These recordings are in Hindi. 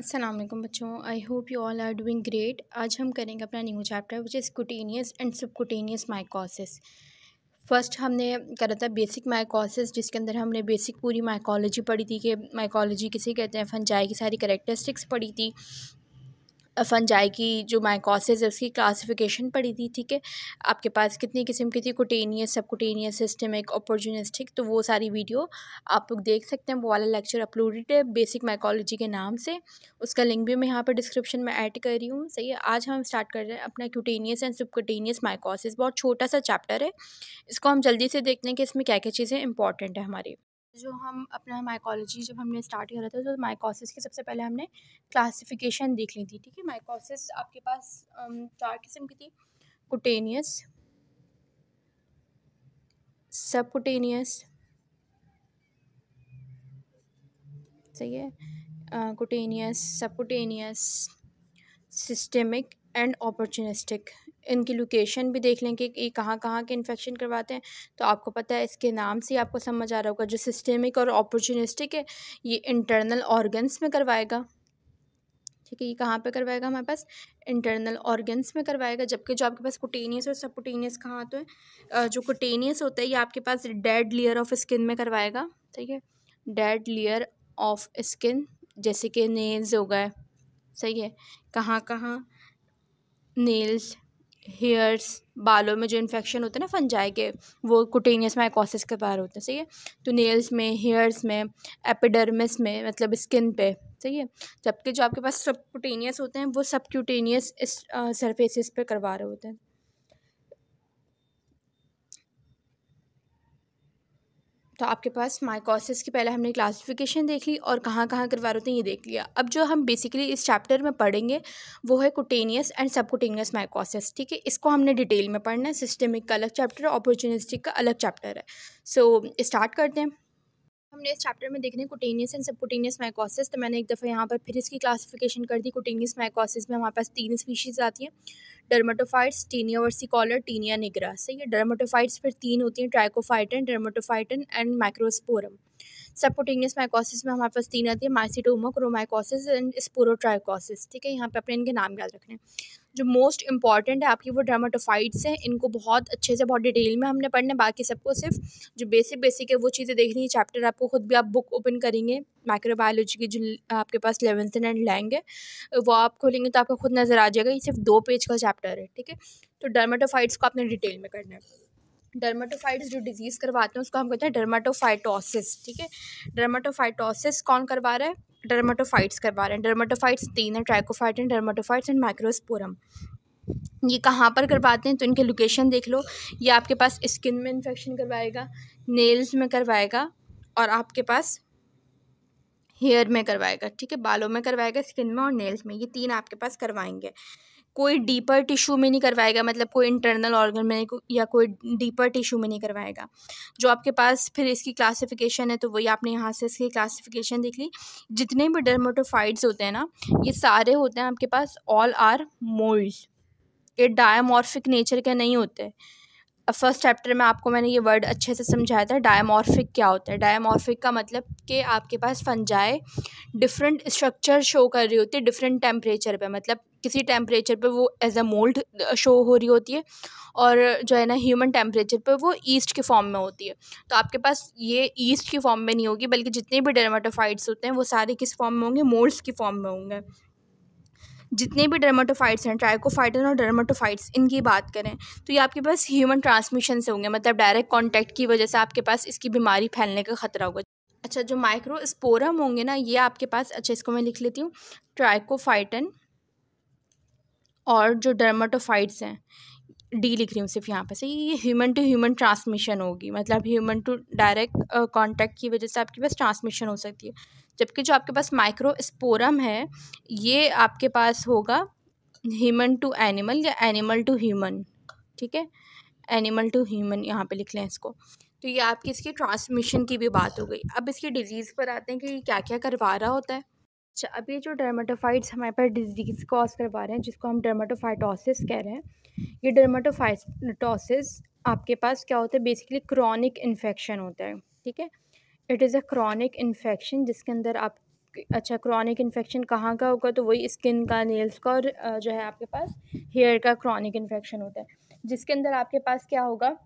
अस्सलाम वालेकुम बच्चों, I hope you all are doing great. आज हम करेंगे अपना new chapter which is cutaneous and subcutaneous mycosis. First हमने करा था बेसिक माइकोसिस, जिसके अंदर हमने बेसिक पूरी माइकोलॉजी पढ़ी थी कि माइकोलॉजी किसे कहते हैं, फंजाई की सारी कैरेक्टरिस्टिक्स पढ़ी थी, फंजाई की जो माइकोसिस है उसकी क्लासिफिकेशन पड़ी थी। ठीक है, आपके पास कितनी किस्म की थी, कुटेनियस, सबकुटेनियस, सिस्टमिक, अपॉर्चुनिस्टिक, तो वो सारी वीडियो आप लोग देख सकते हैं। वो वाला लेक्चर अपलोडेड है बेसिक माइकोलॉजी के नाम से, उसका लिंक भी मैं यहाँ पर डिस्क्रिप्शन में ऐड कर रही हूँ। सही है, आज हम स्टार्ट कर रहे हैं अपना क्यूटेनियस एंड सबकुटेनियस माइकोसिस। बहुत छोटा सा चैप्टर है, इसको हम जल्दी से देखते हैं कि इसमें क्या क्या चीज़ें इंपॉर्टेंट है हमारी। जो हम अपना माइकोलॉजी जब हमने स्टार्ट करा था तो माइकोसिस की सबसे पहले हमने क्लासिफिकेशन देख ली थी। ठीक है, माइकोसिस आपके पास 4 किस्म की थी, कुटेनियस, सबकुटेनियस, सही है, cutaneous, subcutaneous, systemic and opportunistic. इनकी लोकेशन भी देख लें कि ये कहाँ कहाँ के इन्फेक्शन करवाते हैं, तो आपको पता है, इसके नाम से आपको समझ आ रहा होगा। जो सिस्टेमिक और अपॉर्चुनिस्टिक है ये इंटरनल ऑर्गन्स में करवाएगा। ठीक है, ये कहाँ पे करवाएगा, हमारे पास इंटरनल ऑर्गन्स में करवाएगा। जबकि जो आपके पास कुटेनियस और सबकुटेनियस कहाँ तो है, जो कुटेनियस होता है ये आपके पास डेड लेयर ऑफ स्किन में करवाएगा। ठीक है, डेड लेयर ऑफ स्किन, जैसे कि नेल्स हो गए। सही है, कहाँ कहाँ, नेल्स, हेयर्स, बालों में जो इन्फेक्शन होते हैं ना फंजाई के, वो कुटेनियस माइकोसिस के बाहर होते हैं। सही है, तो नेल्स में, हेयर्स में, एपिडर्मिस में, मतलब स्किन पे। सही है, जबकि जो आपके पास सबकुटेनियस होते हैं वो सबक्यूटेनियस सरफेसेस पे करवा रहे होते हैं। तो आपके पास माइकोसिस की पहले हमने क्लासिफिकेशन देख ली और कहाँ कहाँ करवा रहे होते हैं ये देख लिया। अब जो हम बेसिकली इस चैप्टर में पढ़ेंगे वो है कुटेनियस एंड सबकुटेनियस माइकोसिस। ठीक है, इसको हमने डिटेल में पढ़ना है। सिस्टेमिक का अलग चैप्टर है, अपॉर्चुनिस्टिक का अलग चैप्टर है। सो स्टार्ट करते हैं। हमने इस चैप्टर में देखने कुटेनियस एंड सबकुटेनियस माइकोसिस, तो मैंने एक दफ़ा यहाँ पर फिर इसकी क्लासिफिकेशन कर दी। कुटेनियस माइकोसिस में हमारे पास 3 स्पीशीज़ आती हैं, dermatophytes, tinea versicolor, tinea nigra. सही है, डर्मेटोफाइट्स फिर 3 होती हैं, trichophyton, dermatophyton and microsporum. Subcutaneous mycosis में हमारे पास 3 आती है, माइसिटोमा, क्रोमाइकोसिस एंड स्पोरोट्राइकोसिस। ठीक है, यहाँ पे अपने इनके नाम याद रखने हैं। जो मोस्ट इंपॉर्टेंट है आपकी वो डर्मेटोफाइट्स हैं, इनको बहुत अच्छे से बहुत डिटेल में हमने पढ़ना है। बाकी सबको सिर्फ जो बेसिक बेसिक है वो चीज़ें देखनी है। चैप्टर आपको खुद भी, आप बुक ओपन करेंगे माइक्रोबायोलॉजी की जो आपके पास 11th एंड लेंगे, वो आप खोलेंगे तो आपको खुद नज़र आ जाएगा। ये सिर्फ 2 पेज का चैप्टर है। ठीक है, तो डर्मेटोफाइट्स को आपने डिटेल में करना है। डर्मेटोफाइट्स जो डिजीज़ करवाते हैं उसको हम कहते हैं डर्मेटोफाइटोसिस। ठीक है, डर्मेटोफाइटोसिस कौन करवा रहा है, डर्मेटोफाइट्स करवा रहे हैं। डर्मेटोफाइट्स 3 है, ट्राइकोफाइटन, डर्मेटोफाइट्स एंड माइक्रोस्पोरम। ये कहाँ पर करवाते हैं तो इनके लोकेशन देख लो। ये आपके पास स्किन में इन्फेक्शन करवाएगा, नेल्स में करवाएगा और आपके पास हेयर में करवाएगा। ठीक है, बालों में करवाएगा, स्किन में और नेल्स में, ये 3 आपके पास करवाएंगे। कोई डीपर टिश्यू में नहीं करवाएगा, मतलब कोई इंटरनल ऑर्गन में या कोई डीपर टिश्यू में नहीं करवाएगा। जो आपके पास फिर इसकी क्लासिफिकेशन है तो वही आपने यहाँ से इसकी क्लासिफिकेशन देख ली। जितने भी डर्मेटोफाइट्स होते हैं ना, ये सारे होते हैं आपके पास ऑल आर मोल्ड्स, ये डायमॉर्फिक नेचर के नहीं होते। फर्स्ट चैप्टर में आपको मैंने ये वर्ड अच्छे से समझाया था, डायमॉर्फिक क्या होता है। डायमॉर्फिक का मतलब कि आपके पास फंजाई डिफरेंट स्ट्रक्चर शो कर रही होती है डिफरेंट टेम्परेचर पे, मतलब किसी टेम्परेचर पे वो एज अ मोल्ड शो हो रही होती है और जो है ना ह्यूमन टेम्परेचर पे वो ईस्ट के फॉर्म में होती है। तो आपके पास ये ईस्ट की फॉर्म में नहीं होगी, बल्कि जितने भी डर्मेटोफाइट्स होते हैं वो सारे किस फॉर्म में होंगे, मोल्ड्स की फॉर्म में होंगे। जितने भी डर्मेटोफाइट्स हैं, ट्राइकोफाइटन और डर्मेटोफाइट्स, इनकी बात करें तो ये आपके पास ह्यूमन ट्रांसमिशन से होंगे, मतलब डायरेक्ट कांटेक्ट की वजह से आपके पास इसकी बीमारी फैलने का खतरा होगा। अच्छा, जो माइक्रोस्पोरम होंगे ना ये आपके पास, अच्छा इसको मैं लिख लेती हूँ, ट्राइकोफाइटन और जो डर्मेटोफाइट्स हैं, डी लिख रही हूँ सिर्फ यहाँ पे से, ये ह्यूमन टू ह्यूमन ट्रांसमिशन होगी, मतलब ह्यूमन टू डायरेक्ट कांटेक्ट की वजह से आपके पास ट्रांसमिशन हो सकती है। जबकि जो आपके पास माइक्रोस्पोरम है ये आपके पास होगा ह्यूमन टू एनिमल या एनिमल टू ह्यूमन। ठीक है, एनिमल टू ह्यूमन यहाँ पे लिख लें इसको। तो ये आपकी इसकी ट्रांसमिशन की भी बात हो गई। अब इसकी डिजीज़ पर आते हैं कि क्या क्या करवा रहा होता है। अच्छा, अब ये जो डर्मेटोफाइट्स हमारे पास डिजीज़ कॉज करवा रहे हैं जिसको हम डर्मेटोफाइटोसिस कह रहे हैं, ये डर्मेटोफाइटोसिस आपके पास क्या होता है, बेसिकली क्रॉनिक इन्फेक्शन होता है। ठीक है, it is a chronic infection जिसके अंदर आप अच्छा, क्रॉनिक इन्फेक्शन कहाँ का होगा, तो वही स्किन का, नेल्स का, और जो है आपके पास हेयर का क्रॉनिक इन्फेक्शन होता है, जिसके अंदर आपके पास क्या होगा,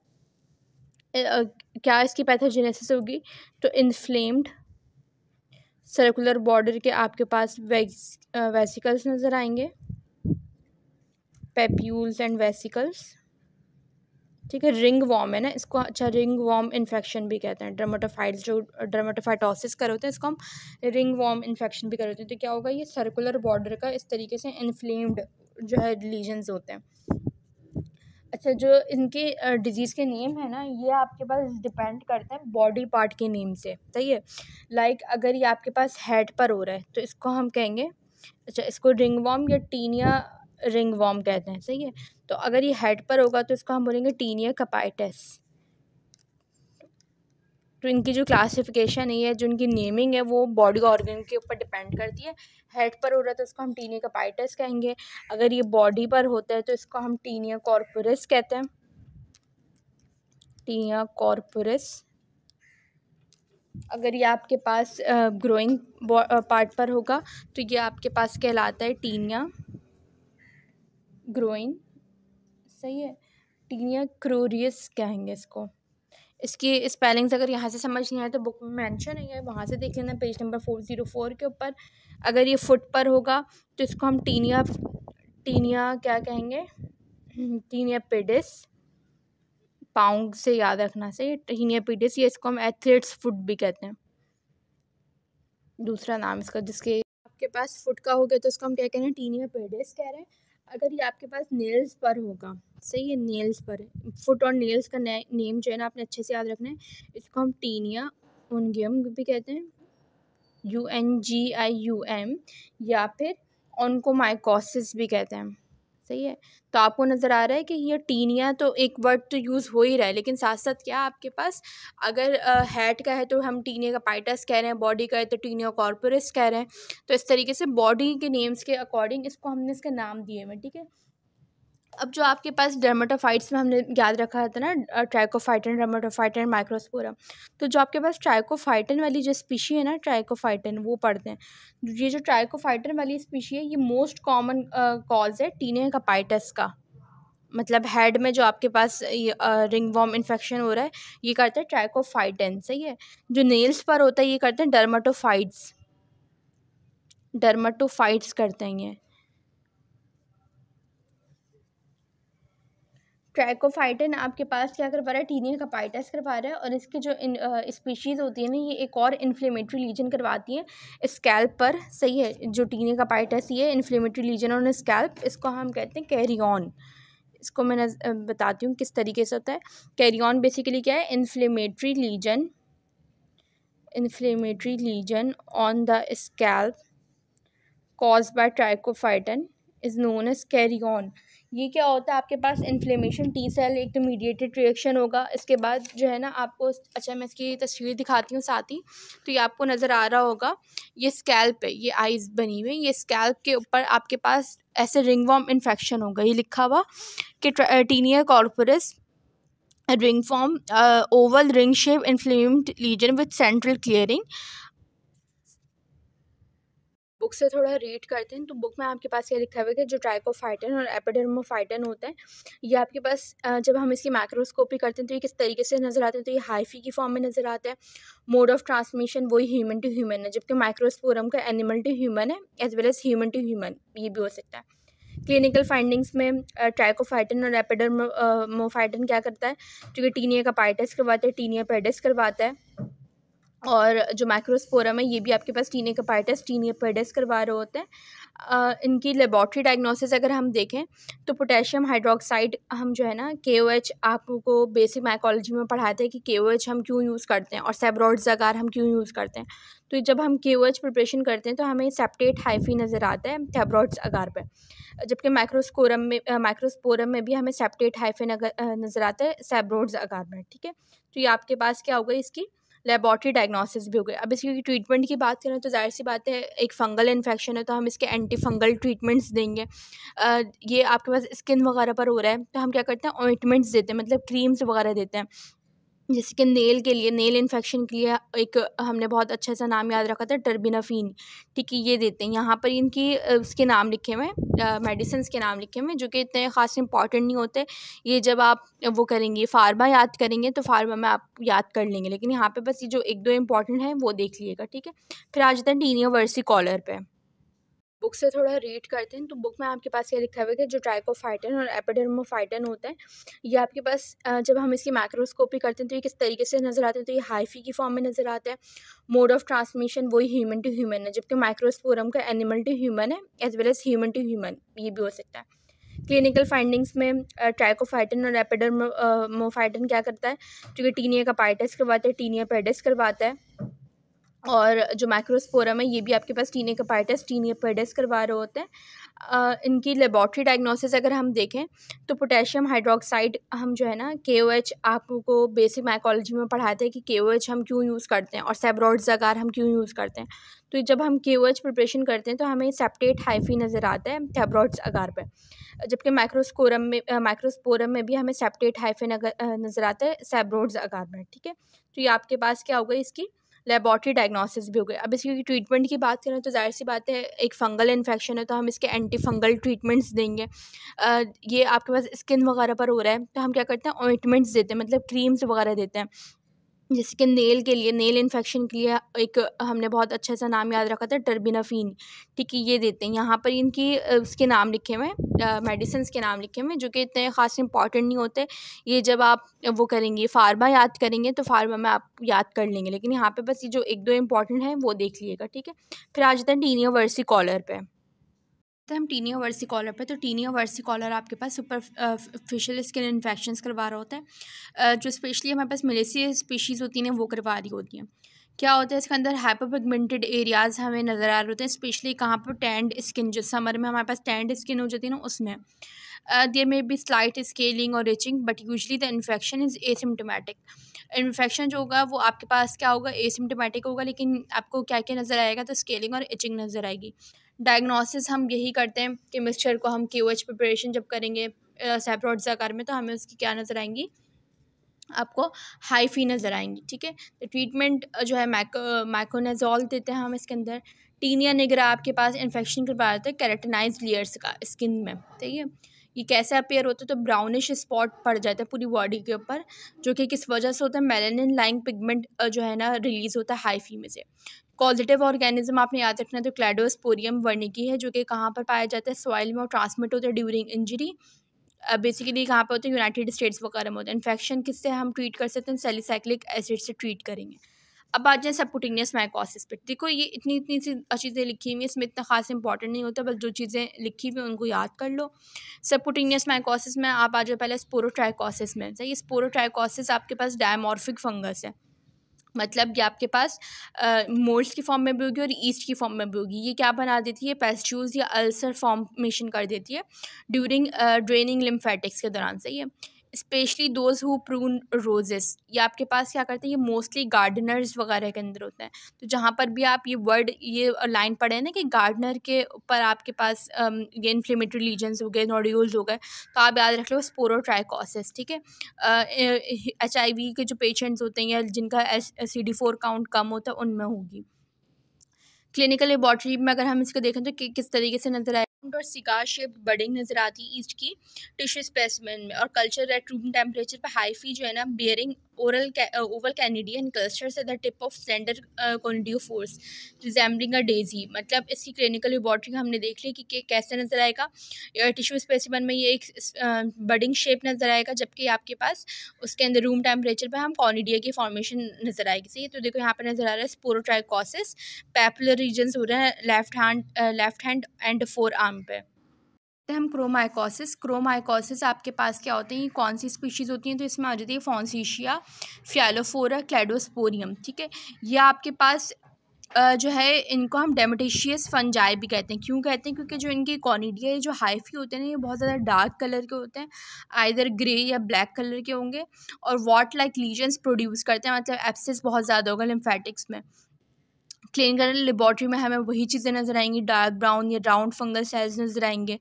क्या इसकी पैथोजेनेसिस होगी, तो इन्फ्लेम्ड सर्कुलर बॉर्डर के आपके पास वेसिकल्स नज़र आएंगे, पेप्यूल्स एंड वेसिकल्स, ठीक है। रिंग वॉर्म है ना इसको, अच्छा, रिंग वॉर्म इन्फेक्शन भी कहते हैं, डर्मेटोफाइट्स जो डर्मेटोफाइटोसिस कर होते हैं इसको हम रिंग वॉर्म इन्फेक्शन भी कर होते हैं। तो क्या होगा, ये सर्कुलर बॉर्डर का इस तरीके से इन्फ्लेम्ड जो है लीजन्स होते हैं। अच्छा, जो इनके डिजीज़ के नेम है ना, ये आपके पास डिपेंड करते हैं बॉडी पार्ट के नेम से, सही है। लाइक अगर ये आपके पास हेड पर हो रहा है तो इसको हम कहेंगे, अच्छा, इसको रिंग वॉर्म या टीनिया रिंग वॉर्म कहते हैं, सही है। तो अगर ये हेड पर होगा तो इसको हम बोलेंगे टीनिया कपाइटिस। तो इनकी जो क्लासिफिकेशन है, जो इनकी नेमिंग है, वो बॉडी ऑर्गन के ऊपर डिपेंड करती है। हेड पर हो रहा है तो इसको हम टीनिया कपाइटिस कहेंगे, अगर ये बॉडी पर होता है तो इसको हम टीनिया कॉर्पोरिस कहते हैं, टीनिया कॉर्पोरिस। अगर ये आपके पास ग्रोइंग पार्ट पर होगा तो ये आपके पास कहलाता है टीनिया ग्रोइंग, सही है। टीनिया क्रोरियस कहेंगे इसको। इसकी स्पेलिंग्स अगर यहाँ से समझ नहीं आए तो बुक में मेंशन है, वहाँ से देख लेना, पेज नंबर 404 के ऊपर। अगर ये फुट पर होगा तो इसको हम टीनिया क्या कहेंगे, टीनिया पेडिस, पाउंड से याद रखना से, टीनिया पेडिस, ये इसको हम एथलीट्स फुट भी कहते हैं, दूसरा नाम इसका। जिसके आपके पास फुट का हो गया तो इसको हम क्या कह रहे हैं, टीनिया पेडिस कह रहे हैं। अगर ये आपके पास नेल्स पर होगा, सही है, नेल्स पर है, फुट और नेल्स का नेम जो है ना आपने अच्छे से याद रखना है, इसको हम टीनिया उनगियम भी कहते हैं, UNGIUM, या फिर ऑन्कोमाइकोसिस भी कहते हैं, सही है। तो आपको नज़र आ रहा है कि ये टीनिया तो एक वर्ड तो यूज़ हो ही रहा है, लेकिन साथ साथ क्या आपके पास, अगर हेड का है तो हम टीनिया का पाइटस कह रहे हैं, बॉडी का है तो टीनिया कॉर्पोरिस कह रहे हैं। तो इस तरीके से बॉडी के नेम्स के अकॉर्डिंग इसको हमने इसके नाम दिए हुए, ठीक है। अब जो आपके पास डर्मेटोफाइट्स में हमने याद रखा था ना, ट्राइकोफाइटन, डर्मेटोफाइटन, माइक्रोस्पोरम, तो जो आपके पास ट्राइकोफाइटन वाली जो स्पीशी है ना, ट्राइकोफाइटन, वो पढ़ते हैं। ये जो ट्राइकोफाइटन वाली स्पीशी है, ये मोस्ट कॉमन कॉज है टीनिया कपाइटस का, मतलब हेड में जो आपके पास ये रिंग वॉर्म इन्फेक्शन हो रहा है, ये करते हैं ट्राइकोफाइटन, सही है। जो नेल्स पर होता है ये करते हैं डर्मेटोफाइट्स करते हैं ये। ट्राइकोफाइटन आपके पास क्या करवा रहा है, टीनिया कपाइटस करवा रहा है, और इसकी जो स्पीशीज़ होती है ना, ये एक और इन्फ्लेमेटरी लीजन करवाती हैं स्कैल्प पर, सही है। जो टीनिया कपाइटस ये इन्फ्लेमेटरी लीजन ऑन स्कैल्प, इसको हम कहते हैं कैरियन। इसको मैं बताती हूँ किस तरीके से होता है। कैरियन बेसिकली क्या है, inflammatory lesion on the scalp caused by Trichophyton is known as kerion. ये क्या होता है, आपके पास इन्फ्लेमेशन, टी सेल एक तो मीडिएटेड रिएक्शन होगा, इसके बाद जो है ना आपको, अच्छा मैं इसकी तस्वीर दिखाती हूँ साथ ही, तो ये आपको नज़र आ रहा होगा, ये स्कैल्प है, ये आइज़ बनी हुई, ये स्कैल्प के ऊपर आपके पास ऐसे रिंग वॉर्म इन्फेक्शन होगा, ये लिखा हुआ कि tinea corporis ring form oval ring shape inflamed lesion with central clearing. Book से थोड़ा रीड करते हैं तो बुक में आपके पास ये लिखा हुआ है कि जो ट्राइकोफाइटन और एपिडर्मोफाइटन होता है, ये आपके पास जब हम इसकी माइक्रोस्कोपी करते हैं तो ये किस तरीके से नज़र आते हैं, तो ये हाइफी की फॉर्म में नज़र आता है। मोड ऑफ ट्रांसमिशन वही ह्यूमन टू ह्यूमन है, जबकि माइक्रोस्पोरम का एनिमल टू ह्यूमन है, as well as human to human ये भी हो सकता है। क्लिनिकल फाइंडिंग्स में ट्राइकोफाइटन और एपिडर्मोफाइटन क्या करता है, जो कि टीनिया कपाइटिस करवाता है, टीनिया पेडिस करवाता है, और जो माइक्रोस्पोरम है ये भी आपके पास टीनिया कपाइटिस, टीनिया पेडिस करवा रहे होते हैं। इनकी लेबॉर्ट्री डायग्नोसिस अगर हम देखें तो पोटेशियम हाइड्रोक्साइड, हम जो है ना KOH, आपको बेसिक माइकोलॉजी में पढ़ाते हैं कि KOH हम क्यों यूज़ करते हैं और सेब्रोड्स अगार हम क्यों यूज़ करते हैं। तो जब हम KOH प्रिपरेशन करते हैं तो हमें सेप्टेट हाइफी नज़र आता है सेब्रोड्स अगार पे, जबकि माइक्रोस्पोरम में भी हमें सेप्टेट हाइफी नज़र आता है सेब्रोड्स अगार में, ठीक है। तो ये आपके पास क्या होगा, इसकी लेबॉर्ट्री डायग्नोसिस भी हो गई। अब इसकी ट्रीटमेंट की बात करें तो जाहिर सी बात है, एक फंगल इन्फेक्शन है तो हम इसके एंटी फंगल ट्रीटमेंट्स देंगे। ये आपके पास स्किन वगैरह पर हो रहा है तो हम क्या करते हैं, ऑइंटमेंट्स देते हैं, मतलब क्रीम्स वगैरह देते हैं। जैसे कि नेल के लिए, नेल इन्फेक्शन के लिए एक हमने बहुत अच्छा सा नाम याद रखा था, टर्बिनाफिन। ठीक है, ये देते हैं। यहाँ पर इनकी उसके नाम लिखे हुए हैं, मेडिसिन्स के नाम लिखे हुए हैं, जो कि इतने ख़ास इंपॉर्टेंट नहीं होते। ये जब आप वो करेंगे, फार्मा याद करेंगे तो फार्मा में आप याद कर लेंगे, लेकिन यहाँ पे बस ये जो एक दो इंपॉर्टेंट हैं वो देख लीजिएगा। ठीक है, फिर आ जाते हैं टीनिया वर्सिकॉलर पे। बुक से थोड़ा रीड करते हैं तो बुक में आपके पास ये लिखा हुआ है कि जो ट्राइकोफाइटन और एपिडर्मोफाइटन होता है, ये आपके पास जब हम इसकी माइक्रोस्कोपी करते हैं तो ये किस तरीके से नज़र आते हैं, तो ये हाइफी की फॉर्म में नज़र आता है। मोड ऑफ ट्रांसमिशन वही ह्यूमन टू ह्यूमन है, जबकि माइक्रोस्पोरम का एनिमल टू ह्यूमन है, as well as human to human ये भी हो सकता है। क्लिनिकल फाइंडिंग्स में ट्राइकोफाइटन और एपिडर्मोफाइटन क्या करता है, जो कि टीनिया कार्पाइटिस करवाता है, टीनिया पेडिस करवाता है। और जो माइक्रोस्पोरम है ये भी आपके पास टीनिया कार्पाइटिस, टीनिया पेडिस करवा रहे होते हैं। इनकी लेबॉर्ट्री डायग्नोसिस अगर हम देखें तो पोटेशियम हाइड्रोक्साइड हम जो है ना KOH आपको बेसिक माइकोलॉजी में पढ़ाते हैं कि KOH हम क्यों यूज़ करते हैं और सेब्रोड्स अगार हम क्यों यूज़ करते हैं। तो जब हम KOH प्रिपरेशन करते हैं तो हमें सेप्टेट हाइफी नज़र आता है सेब्रोड्स अगार पे, जबकि माइक्रोस्पोरम में भी हमें सेप्टेट हाइफी नज़र आता है सेब्रोड्स अगार में। ठीक है, तो ये आपके पास क्या होगा, इसकी लेबॉर्ट्री डायग्नोसिस भी हो गई। अब इसकी ट्रीटमेंट की बात करें तो जाहिर सी बात है, एक फंगल इन्फेक्शन है तो हम इसके एंटी फंगल ट्रीटमेंट्स देंगे। ये आपके पास स्किन वगैरह पर हो रहा है तो हम क्या करते हैं, ऑइंटमेंट्स देते हैं, मतलब क्रीम्स वगैरह देते हैं। जैसे कि नेल के लिए, नेल इन्फेक्शन के लिए एक हमने बहुत अच्छा सा नाम याद रखा था, टर्बिनाफिन। ठीक है, ये देते हैं। यहाँ पर इनकी उसके नाम लिखे हुए हैं, मेडिसिन्स के नाम लिखे हुए हैं, जो कि इतने ख़ास इंपॉर्टेंट नहीं होते। ये जब आप वो करेंगे, फार्मा याद करेंगे तो फार्मा में आप याद कर लेंगे, लेकिन यहाँ पे बस ये जो एक दो इंपॉर्टेंट हैं वो देख लीजिएगा। ठीक है, फिर आ जाते हैं टीनिया वर्सिकॉलर पे। तो हम टीनिया वर्सिकॉलर पे, तो टीनिया वर्सिकॉलर आपके पास सुपरफिशियल स्किन इन्फेक्शंस करवा रहा होता है, जो स्पेशली हमारे पास मिलेसिया स्पीशीज़ होती हैं वो करवा रही होती हैं। क्या होता है इसके अंदर, हाइपरपिगमेंटेड एरियाज़ हमें नज़र आ रहे होते हैं, स्पेशली कहाँ पर, टैंड स्किन, जो समर में हमारे पास टैंड स्किन हो जाती है ना उसमें। देयर में बी स्लाइट स्केलिंग और reaching but usually the infection is asymptomatic. Infection जो होगा वो आपके पास क्या होगा, एसिम्टोमेटिक होगा, लेकिन आपको क्या क्या नज़र आएगा, तो स्केलिंग और इचिंग नज़र आएगी। डायग्नोसिस हम यही करते हैं कि मिक्सचर को हम KOH प्रिपरेशन जब करेंगे सेप्रोड्स आकार में, तो हमें उसकी क्या नज़र आएंगी, आपको हाइफी नज़र आएंगी। ठीक है, तो ट्रीटमेंट जो है मैकोनाजोल देते हैं हम इसके अंदर। टीनिया निगरा आपके पास इन्फेक्शन करवा देते हैं कैरेटिनाइज लेयर्स का स्किन में। ठीक है, ये कैसे अपेयर होता है, तो ब्राउनिश स्पॉट पड़ जाता है पूरी बॉडी के ऊपर, जो कि किस वजह से होता है, मेलानिन लाइंग पिगमेंट जो है ना रिलीज़ होता है हाइफी में से। कॉजेटिव ऑर्गेनिज्म आपने याद रखना है, तो क्लैडोस्पोरियम वर्निकी है, जो कि कहाँ पर पाया जाता है, सॉइल में, और ट्रांसमिट होता है ड्यूरिंग इंजरी। बेसिकली कहाँ पे होते हैं, यूनाइटेड स्टेट्स वगैरह में होता है। इन्फेक्शन किससे हम ट्रीट कर सकते हैं, सैलिसाइक्लिक एसिड से ट्रीट करेंगे। अब आ जाए सबक्यूटेनियस माइकोसिस पे। देखो ये इतनी इतनी सी चीज़ें लिखी हुई हैं, इसमें इतना खास इंपॉर्टेंट नहीं होता, बस जो चीज़ें लिखी हुई हैं उनको याद कर लो। सबक्यूटेनियस माइकोसिस में आप आ जाओ पहले स्पोरोट्राइकोसिस में। सही, स्पोरोट्राइकोसिस आपके पास डायमॉर्फिक फंगस है, मतलब ये आपके पास मोल्ड्स की फॉर्म में भी होगी और ईस्ट की फॉर्म में भी होगी। ये क्या बना देती है, पेस्ट्यूल्स या अल्सर फॉर्मेशन कर देती है ड्यूरिंग ड्रेनिंग लिम्फेटिक्स के दौरान। सही है, specially those who prune roses. ये आपके पास क्या करते हैं, ये मोस्टली गार्डनर्स वगैरह के अंदर होता है। तो जहाँ पर भी आप ये वर्ड, ये लाइन पढ़े ना कि गार्डनर के ऊपर आपके पास ये इन्फ्लेमेटरी लीजन्स हो गए, नोड्यूल्स हो गए, तो आप याद रख लो स्पोरोट्राइकोसिस। ठीक है, HIV के जो पेशेंट्स होते हैं या जिनका CD4 काउंट कम होता है उनमें होगी। क्लिनिकल लेबॉर्ट्री में अगर हम इसको देखें तो किस तरीके से नजर आए, और सिगार शेप्ड बडिंग नजर आती है ईस्ट की टिश्यू स्पेसिमेन में, और कल्चर एट रूम टेम्परेचर पे हाइफी जो है ना bearing oval conidian clusters at the tip of slender conidiophores resembling a daisy. मतलब इसकी क्लिनिकल लेबॉर्ट्री हमने देख ली कि कैसे नजर आएगा, टिश्यू स्पेसिमेन में ये एक बडिंग शेप नजर आएगा, जबकि आपके पास उसके अंदर रूम टेम्परेचर पे हम कॉनिडिया की फॉर्मेशन नजर आएगी। सही, तो देखो यहाँ पर नजर आ रहा है स्पोरोट्राइकोसिस, पैपुलर रीजन्स हो रहे हैं left hand and four arm पे। हम क्रोमाइकोसिस आपके पास क्या होते हैं, ये कौन सी स्पीशीज़ होती हैं, तो इसमें आ जाती है फॉन्सीशिया, फ्यालोफोरा, क्लैडोस्पोरियम। ठीक है, ये आपके पास जो है इनको हम डेमेटेशियस फंजाई भी कहते हैं। क्यों कहते हैं, क्योंकि जो इनकी कॉनिडिया है, जो हाइफी होते हैं ना, ये बहुत ज़्यादा डार्क कलर के होते हैं, आइदर ग्रे या ब्लैक कलर के होंगे, और वॉट लाइक लीजन्स प्रोड्यूस करते हैं, मतलब एब्सेस बहुत ज़्यादा होगा लिम्फेटिक्स में। क्लिनिकल लेबॉर्ट्री में हमें वही चीज़ें नज़र आएंगी, डार्क ब्राउन या राउंड फंगल सेल्स नज़र आएंगे।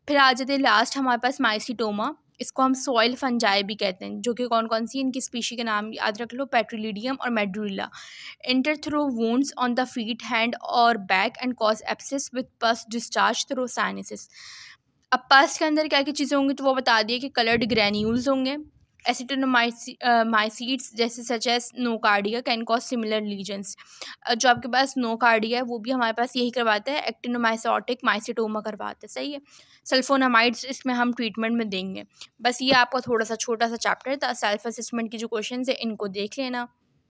फिर आ जाते हैं लास्ट हमारे पास माइसिटोमा। इसको हम सॉइल फंजाई भी कहते हैं, जो कि कौन कौन सी इनकी स्पीशी के नाम याद रख लो, पेट्रिलिडियम और madurella. Enter through wounds on the feet, hand और back and cause abscess with pus discharge through sinuses. अब पस के अंदर क्या क्या चीज़ें होंगी तो वो बता दिए कि कलर्ड ग्रैन्यूल्स होंगे, एसिटिनोमाइसीड्स जैसे such as Nocardia can cause similar lesions. जो आपके पास नोकार्डिया है वो भी हमारे पास यही करवाता है, एक्टिनोमाइसोटिक माइसिटोमा करवाता है, सही है। सल्फोनामाइड्स इसमें हम ट्रीटमेंट में देंगे। बस ये आपका थोड़ा सा छोटा सा चैप्टर था, सेल्फ असेसमेंट की जो क्वेश्चन है इनको देख लेना।